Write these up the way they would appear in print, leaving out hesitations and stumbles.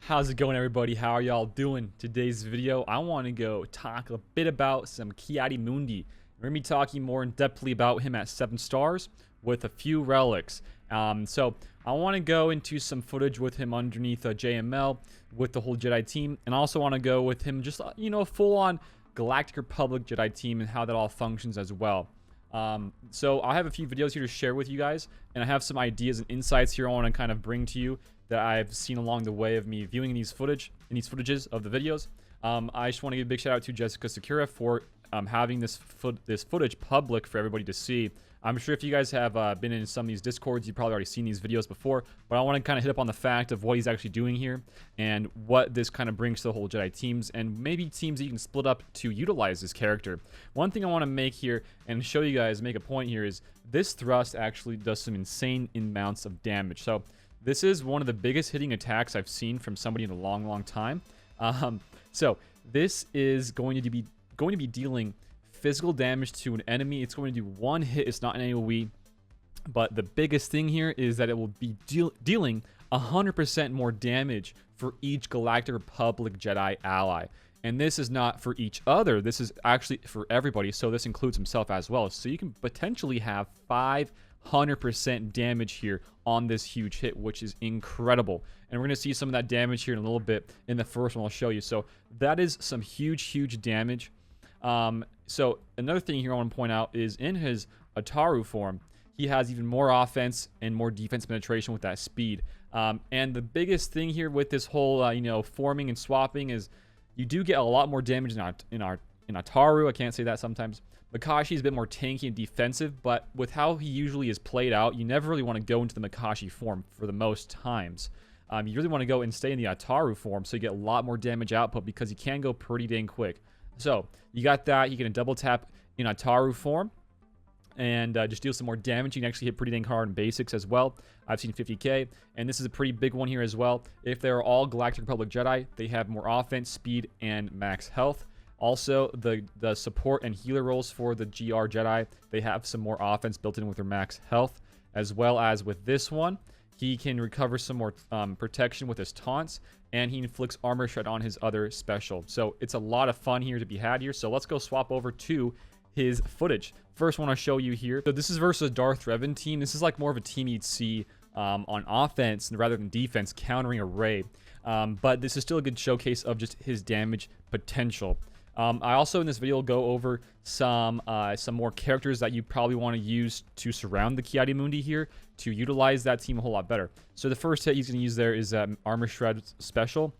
How's it going, everybody? How are y'all doing? Today's video, I want to go talk a bit about some Ki-Adi-Mundi. We're going to be talking more in depthly about him at 7 stars with a few relics. So I want to go into some footage with him underneath JML with the whole Jedi team, and I also want to go with him just full-on Galactic Republic Jedi team and how that all functions as well. So I have a few videos here to share with you guys, and I have some ideas and insights here I want to kind of bring to you that I've seen along the way of me viewing these footages of the videos. I just want to give a big shout out to Jessica Sakura for having this footage public for everybody to see. I'm sure if you guys have been in some of these Discords, you've probably already seen these videos before, but I want to kind of hit up on the fact of what he's actually doing here and what this kind of brings to the whole Jedi teams, and maybe teams that you can split up to utilize this character. One thing I want to make here and show you guys, make a point here, is this thrust actually does some insane amounts of damage. So this is one of the biggest hitting attacks I've seen from somebody in a long time. So this is going to be dealing physical damage to an enemy. It's going to do one hit. It's not an AoE, but the biggest thing here is that it will be dealing 100% more damage for each Galactic Republic Jedi ally. And this is not for each other. This is actually for everybody. So this includes himself as well. So you can potentially have 500% damage here on this huge hit, which is incredible. And we're going to see some of that damage here in a little bit in the first one I'll show you. So that is some huge damage. So another thing here I want to point out is in his Ataru form, he has even more offense and more defense penetration with that speed. And the biggest thing here with this whole, forming and swapping is you do get a lot more damage in Ataru. I can't say that sometimes. Makashi is a bit more tanky and defensive, but with how he usually is played out, you never really want to go into the Makashi form for the most times. You really want to go and stay in the Ataru form so you get a lot more damage output because he can go pretty dang quick. So you got that. You can double tap in Ataru form and just deal some more damage. You can actually hit pretty dang hard in basics as well. I've seen 50k, and this is a pretty big one here as well. If they're all Galactic Republic Jedi, they have more offense, speed, and max health. Also, the support and healer roles for the GR Jedi, they have some more offense built in with their max health, as well as with this one. He can recover some more protection with his taunts, and he inflicts armor shred on his other special. So it's a lot of fun here to be had here. So let's go swap over to his footage. First one I'll show you here. So this is versus Darth Revan team. This is like more of a team you'd see on offense rather than defense, countering a Rey. But this is still a good showcase of just his damage potential. I also in this video will go over some more characters that you probably want to use to surround the Ki-Adi-Mundi here to utilize that team a whole lot better. So the first hit he's going to use there is Armor Shred special.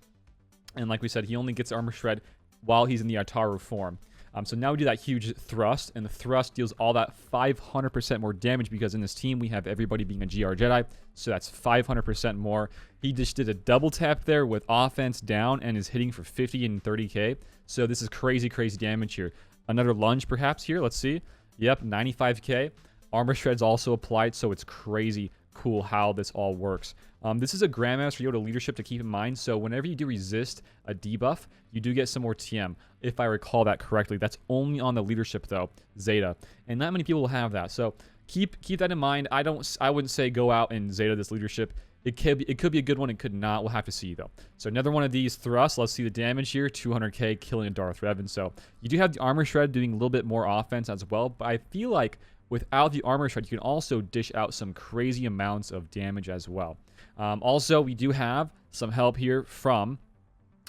And like we said, he only gets Armor Shred while he's in the Ataru form. So now we do that huge thrust, and the thrust deals all that 500% more damage because in this team we have everybody being a GR Jedi, so that's 500% more. He just did a double tap there with offense down and is hitting for 50 and 30k, so this is crazy damage here. Another lunge perhaps here, let's see. Yep, 95k. Armor Shred's also applied, so it's crazy cool how this all works. This is a Grandmaster Yoda leadership to keep in mind, so whenever you do resist a debuff, you do get some more TM, if I recall that correctly. That's only on the leadership though, Zeta, and not many people will have that, so keep that in mind. I wouldn't say go out and Zeta this leadership. It could be a good one, it could not. We'll have to see though. So another one of these thrusts. Let's see the damage here, 200k, killing a Darth Revan. So you do have the Armor Shred doing a little bit more offense as well, but I feel like without the Armor Shred, you can also dish out some crazy amounts of damage as well. Also, we do have some help here from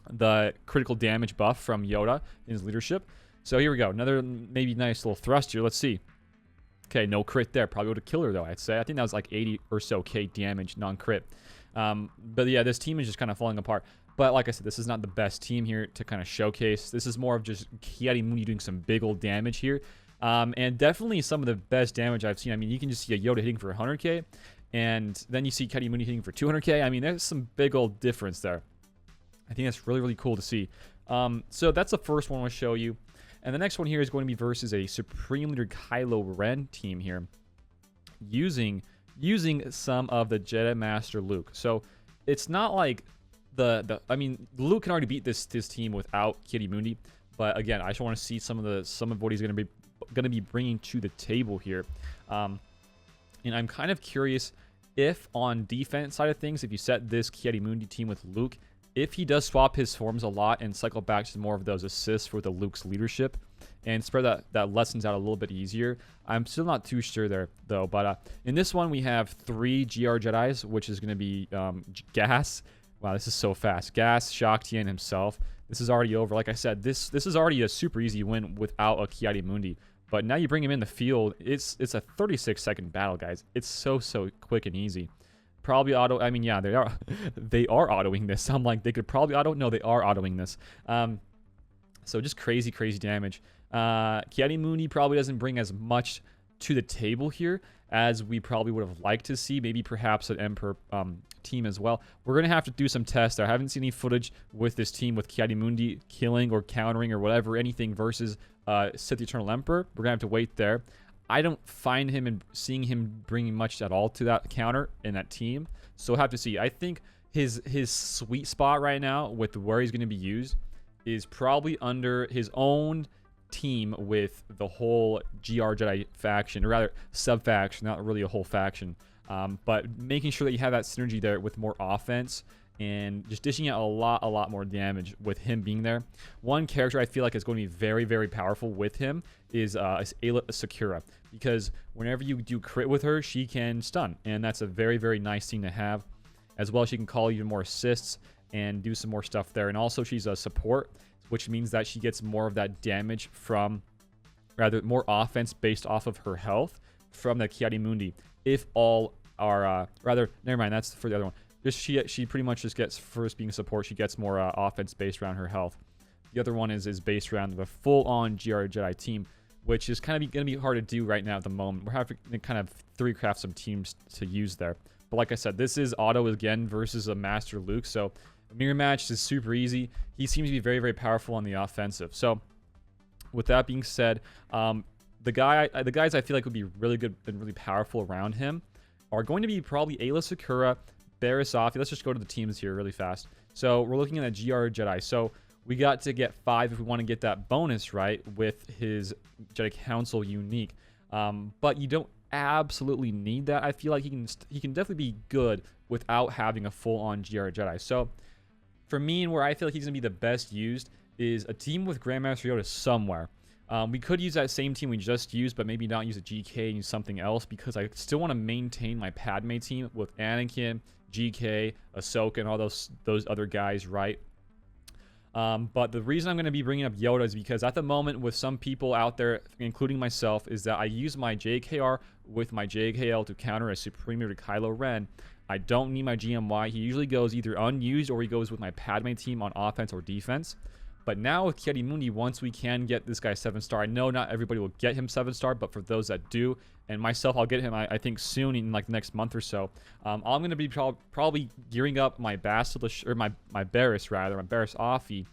the critical damage buff from Yoda in his leadership. So here we go. Another maybe nice little thrust here. Let's see. Okay, no crit there. Probably would have killed her, though, I'd say. I think that was like 80 or so K damage, non-crit. But yeah, this team is just kind of falling apart. But like I said, this is not the best team here to kind of showcase. This is more of just Ki-Adi-Mundi doing some big old damage here. And definitely some of the best damage I've seen. I mean, you can just see a Yoda hitting for 100k, and then you see Ki-Adi-Mundi hitting for 200k. I mean, there's some big old difference there. I think that's really cool to see. So that's the first one I'll show you. And the next one here is going to be versus a Supreme Leader Kylo Ren team here, using some of the Jedi Master Luke. So it's not like I mean, Luke can already beat this team without Ki-Adi-Mundi, but again, I just want to see some of what he's going to be bringing to the table here. And I'm kind of curious if on defense side of things, if you set this Ki-Adi-Mundi team with Luke, if he does swap his forms a lot and cycle back to more of those assists for the Luke's leadership and spread that lessons out a little bit easier, I'm still not too sure there, though. But in this one, we have 3 GR Jedis, which is going to be Gas. Wow, this is so fast. Gas, Shakti, and himself. This is already over. Like I said, this is already a super easy win without a Ki-Adi-Mundi. But now you bring him in the field, it's a 36-second battle, guys. It's so quick and easy. Probably auto. I mean, yeah, they are autoing this. I'm like, they could probably auto. No, they are autoing this. So just crazy damage. Ki-Adi-Mundi probably doesn't bring as much to the table here as we probably would have liked to see. Maybe perhaps an Emperor team as well. We're going to have to do some tests. I haven't seen any footage with this team with Ki-Adi-Mundi killing or countering or whatever, anything versus Sith Eternal Emperor. We're going to have to wait there. I don't find him and seeing him bringing much at all to that counter in that team. So we'll have to see. I think his sweet spot right now with where he's going to be used is probably under his own team with the whole GR Jedi faction, or rather sub-faction, not really a whole faction. But making sure that you have that synergy there with more offense and just dishing out a lot more damage with him being there. One character I feel like is going to be very powerful with him is Ayla Secura, because whenever you do crit with her, she can stun, and that's a very nice thing to have. As well, she can call even more assists and do some more stuff there. And also, she's a support, which means that she gets more of that damage from, rather, more offense based off of her health from the Ki-Adi-Mundi. If all are, rather, never mind, that's for the other one. Just she pretty much just gets, first being support, she gets more offense based around her health. The other one is based around the full-on GR Jedi team, which is kind of going to be hard to do right now at the moment. We're having to kind of 3-craft some teams to use there. But like I said, this is auto again versus a Master Luke, so a mirror match is super easy. He seems to be very powerful on the offensive. So with that being said, the guys I feel like would be really good and really powerful around him are going to be probably Ayla Secura, Barriss Offee. Let's just go to the teams here really fast. So we're looking at a GR Jedi. So we got to get 5 if we want to get that bonus, right, with his Jedi Council unique. But you don't absolutely need that. I feel like he can definitely be good without having a full-on GR Jedi. So for me, and where I feel like he's going to be the best used is a team with Grandmaster Yoda somewhere. We could use that same team we just used, but maybe not use a GK and use something else, because I still want to maintain my Padme team with Anakin, GK, Ahsoka, and all those other guys, right? But the reason I'm going to be bringing up Yoda is because at the moment with some people out there, including myself, is that I use my JKR with my JKL to counter a Supreme Leader Kylo Ren. I don't need my GMY. He usually goes either unused or he goes with my Padme team on offense or defense. But now with Ki-Adi-Mundi, once we can get this guy 7-star, I know not everybody will get him 7-star, but for those that do, and myself, I'll get him, I think, soon, in like the next month or so. I'm going to be probably gearing up my Basilisk, or my Barriss, rather, my Barriss Offee,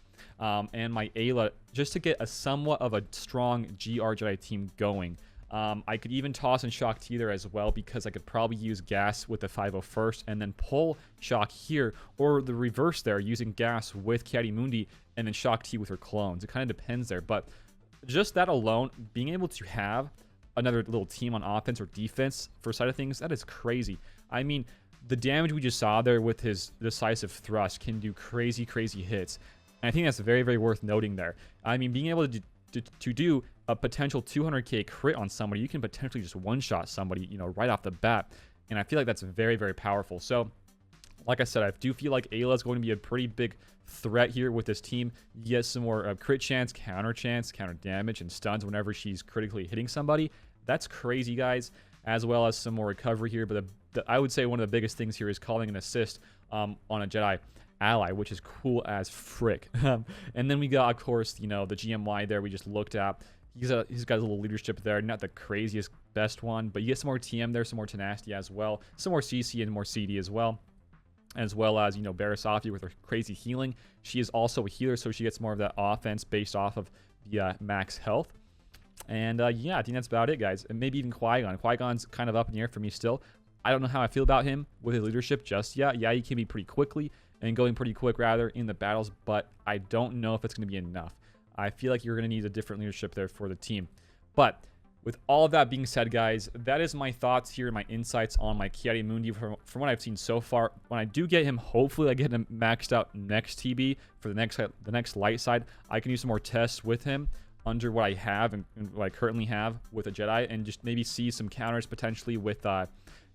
and my Ayla, just to get a somewhat of a strong GR Jedi team going. I could even toss in Shock T there as well, because I could probably use Gas with the 501st and then pull Shock here, or the reverse there, using Gas with Ki-Adi-Mundi and then Shock T with her clones. It kind of depends there, but just that alone, being able to have another little team on offense or defense for side of things, that is crazy. I mean, the damage we just saw there with his decisive thrust can do crazy hits, and I think that's very worth noting there. I mean, being able to do a potential 200k crit on somebody, you can potentially just one-shot somebody, you know, right off the bat, and I feel like that's very powerful. So like I said, I do feel like Ayla is going to be a pretty big threat here with this team. You get some more crit chance, counter damage, and stuns whenever she's critically hitting somebody. That's crazy, guys, as well as some more recovery here. But I would say one of the biggest things here is calling an assist on a Jedi ally, which is cool as frick. And then we got, of course, you know, the GMY there we just looked at. He's got a little leadership there, not the craziest best one, but you get some more TM there, some more tenacity as well, some more CC and more CD as well as, you know, Barriss Offee with her crazy healing. She is also a healer, so she gets more of that offense based off of the max health. And yeah, I think that's about it, guys. And maybe even Qui-Gon. Qui-Gon's kind of up in the air for me still. I don't know how I feel about him with his leadership just yet. Yeah, he can be pretty quickly and going pretty quick rather in the battles, but I don't know if it's going to be enough. I feel like you're going to need a different leadership there for the team. But with all of that being said, guys, that is my thoughts here, my insights on my Ki-Adi-Mundi from what I've seen so far. When I do get him, hopefully I get him maxed out next TB for the next light side. I can do some more tests with him under what I have and what I currently have with a Jedi, and just maybe see some counters potentially with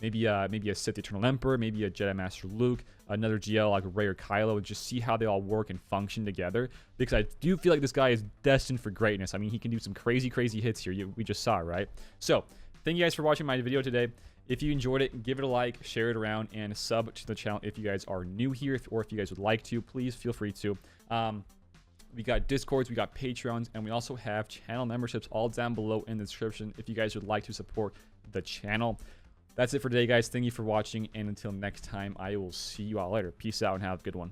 maybe a Sith Eternal Emperor, maybe a Jedi Master Luke, another GL like Rey or Kylo, and just see how they all work and function together. Because I do feel like this guy is destined for greatness. I mean, he can do some crazy hits here. We just saw, right? So, thank you guys for watching my video today. If you enjoyed it, give it a like, share it around, and sub to the channel if you guys are new here, or if you guys would like to, please feel free to. We got Discords, we got Patreons, and we also have channel memberships all down below in the description if you guys would like to support the channel. That's it for today, guys. Thank you for watching, and until next time, I will see you all later. Peace out and have a good one.